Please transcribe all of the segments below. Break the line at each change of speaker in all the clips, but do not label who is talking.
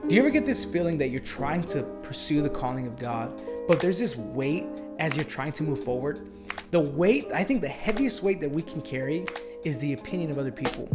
Do you ever get this feeling that you're trying to pursue the calling of God, but there's this weight as you're trying to move forward? The weight, I think the heaviest weight that we can carry is the opinion of other people.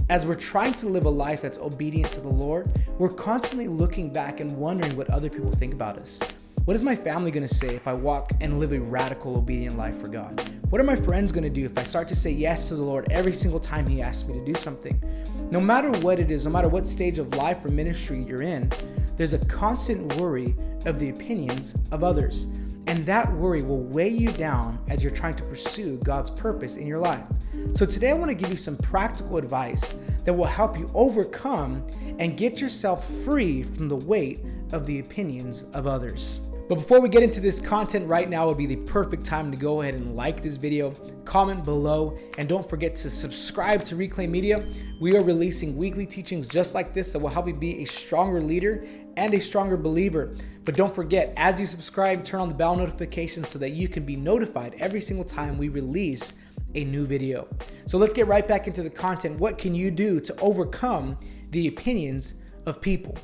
As we're trying to live a life that's obedient to the Lord, we're constantly looking back and wondering what other people think about us. What is my family going to say if I walk and live a radical, obedient life for God? What are my friends going to do if I start to say yes to the Lord every single time He asks me to do something? No matter what it is, no matter what stage of life or ministry you're in, there's a constant worry of the opinions of others. And that worry will weigh you down as you're trying to pursue God's purpose in your life. So today I want to give you some practical advice that will help you overcome and get yourself free from the weight of the opinions of others. But before we get into this content right now would be the perfect time to go ahead and like this video, comment below, and don't forget to subscribe to Reclaim Media. We are releasing weekly teachings just like this that will help you be a stronger leader and a stronger believer. But don't forget, as you subscribe, turn on the bell notifications so that you can be notified every single time we release a new video. So let's get right back into the content. What can you do to overcome the opinions of people?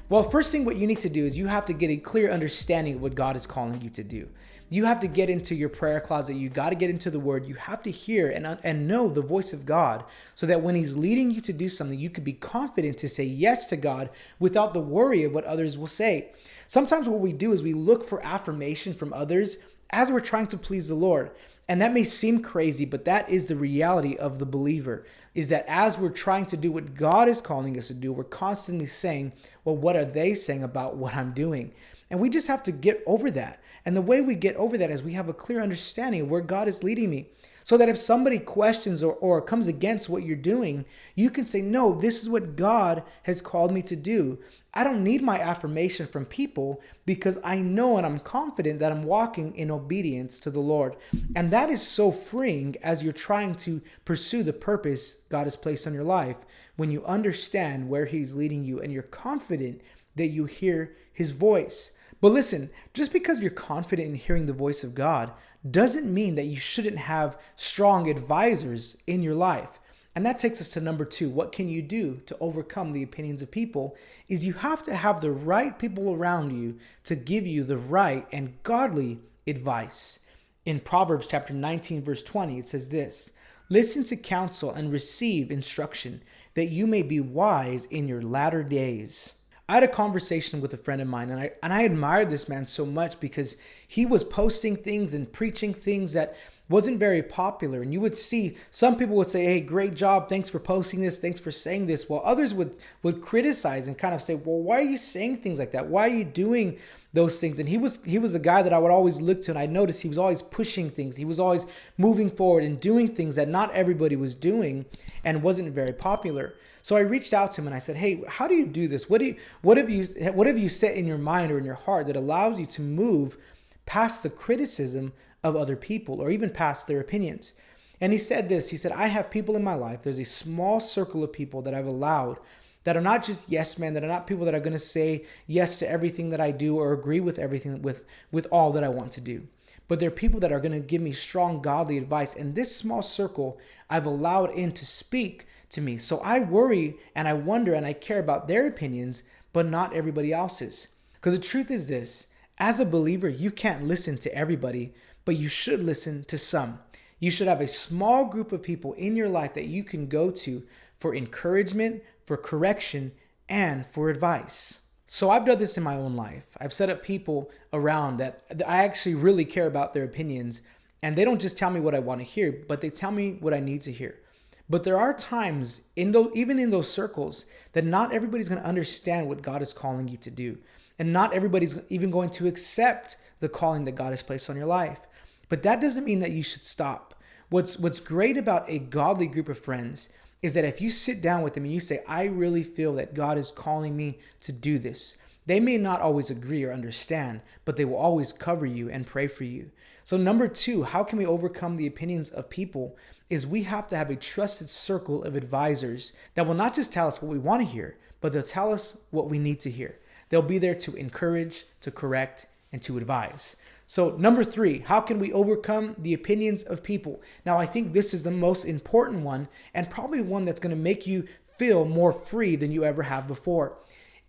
Well, first thing what you need to do is you have to get a clear understanding of what God is calling you to do. You have to get into your prayer closet. You got to get into the Word. You have to hear and know the voice of God so that when He's leading you to do something, you can be confident to say yes to God without the worry of what others will say. Sometimes what we do is we look for affirmation from others as we're trying to please the Lord. And that may seem crazy, but that is the reality of the believer, is that as we're trying to do what God is calling us to do, we're constantly saying, well, what are they saying about what I'm doing? And we just have to get over that. And the way we get over that is we have a clear understanding of where God is leading me. So that if somebody questions or comes against what you're doing, you can say, no, this is what God has called me to do. I don't need my affirmation from people because I know and I'm confident that I'm walking in obedience to the Lord. And that is so freeing as you're trying to pursue the purpose God has placed on your life when you understand where He's leading you and you're confident that you hear His voice. But listen, just because you're confident in hearing the voice of God doesn't mean that you shouldn't have strong advisors in your life. And that takes us to number 2. What can you do to overcome the opinions of people? Is you have to have the right people around you to give you the right and godly advice. In Proverbs chapter 19, verse 20, it says this: listen to counsel and receive instruction, that you may be wise in your latter days. I had a conversation with a friend of mine, and I admired this man so much because he was posting things and preaching things that wasn't very popular. And you would see some people would say, hey, great job. Thanks for posting this. Thanks for saying this. While others would criticize and kind of say, well, why are you saying things like that? Why are you doing those things? And he was a guy that I would always look to, and I noticed he was always pushing things. He was always moving forward and doing things that not everybody was doing and wasn't very popular. So I reached out to him and I said, hey, how do you do this? What have you set in your mind or in your heart that allows you to move past the criticism of other people or even past their opinions? And he said this, he said, I have people in my life. There's a small circle of people that I've allowed that are not just yes men, that are not people that are going to say yes to everything that I do or agree with everything with all that I want to do. But they're people that are going to give me strong, godly advice. And this small circle I've allowed in to speak to me. So I worry and I wonder and I care about their opinions, but not everybody else's. Because the truth is this, as a believer, you can't listen to everybody, but you should listen to some. You should have a small group of people in your life that you can go to for encouragement, for correction, and for advice. So I've done this in my own life. I've set up people around that I actually really care about their opinions, and they don't just tell me what I want to hear, but they tell me what I need to hear. But there are times, even in those circles, that not everybody's going to understand what God is calling you to do. And not everybody's even going to accept the calling that God has placed on your life. But that doesn't mean that you should stop. What's great about a godly group of friends is that if you sit down with them and you say, I really feel that God is calling me to do this, they may not always agree or understand, but they will always cover you and pray for you. So number 2, how can we overcome the opinions of people is we have to have a trusted circle of advisors that will not just tell us what we want to hear, but they'll tell us what we need to hear. They'll be there to encourage, to correct, and to advise. So number 3, how can we overcome the opinions of people? Now, I think this is the most important one and probably one that's going to make you feel more free than you ever have before.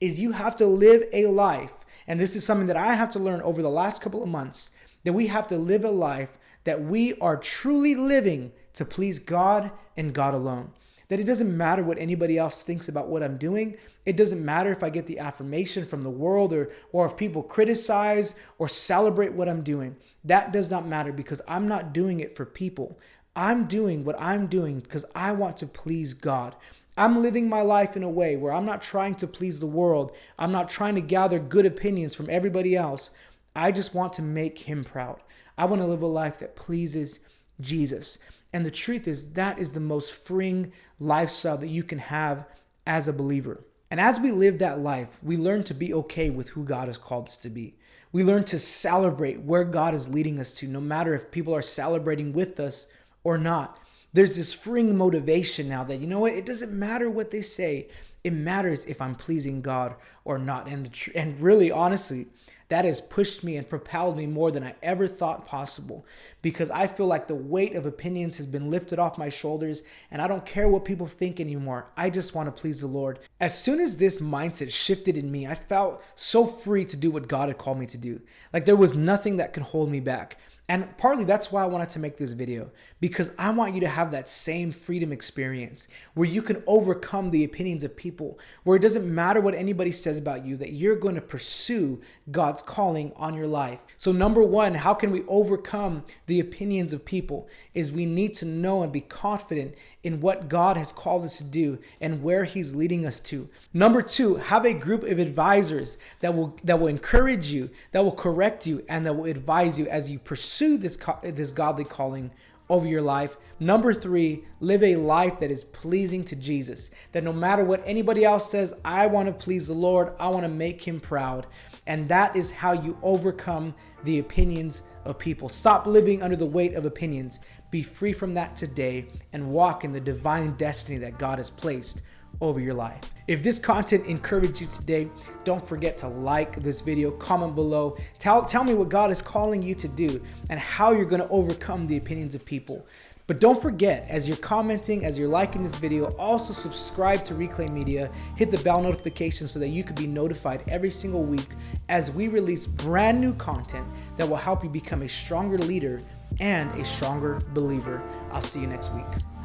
is you have to live a life. And this is something that I have to learn over the last couple of months, that we have to live a life that we are truly living to please God and God alone. That it doesn't matter what anybody else thinks about what I'm doing. It doesn't matter if I get the affirmation from the world or if people criticize or celebrate what I'm doing. That does not matter, because I'm not doing it for people. I'm doing what I'm doing because I want to please God. I'm living my life in a way where I'm not trying to please the world. I'm not trying to gather good opinions from everybody else. I just want to make Him proud. I want to live a life that pleases Jesus. And the truth is, that is the most freeing lifestyle that you can have as a believer. And as we live that life, we learn to be okay with who God has called us to be. We learn to celebrate where God is leading us to, no matter if people are celebrating with us or not. There's this freeing motivation now that, you know what, it doesn't matter what they say. It matters if I'm pleasing God or not. And really, honestly, that has pushed me and propelled me more than I ever thought possible, because I feel like the weight of opinions has been lifted off my shoulders and I don't care what people think anymore. I just want to please the Lord. As soon as this mindset shifted in me, I felt so free to do what God had called me to do. Like there was nothing that could hold me back. And partly that's why I wanted to make this video, because I want you to have that same freedom experience where you can overcome the opinions of people, where it doesn't matter what anybody says about you, that you're going to pursue God's calling on your life. So number one, how can we overcome the opinions of people? Is we need to know and be confident in what God has called us to do and where He's leading us to. Number two, have a group of advisors that will encourage you, that will correct you, and that will advise you as you pursue this godly calling over your life. Number three, live a life that is pleasing to Jesus. That no matter what anybody else says, I want to please the Lord. I want to make Him proud. And that is how you overcome the opinions of people. Stop living under the weight of opinions. Be free from that today and walk in the divine destiny that God has placed over your life. If this content encouraged you today, don't forget to like this video, comment below, tell me what God is calling you to do and how you're going to overcome the opinions of people. But don't forget, as you're commenting, as you're liking this video, also subscribe to Reclaim Media, hit the bell notification so that you can be notified every single week as we release brand new content that will help you become a stronger leader and a stronger believer. I'll see you next week.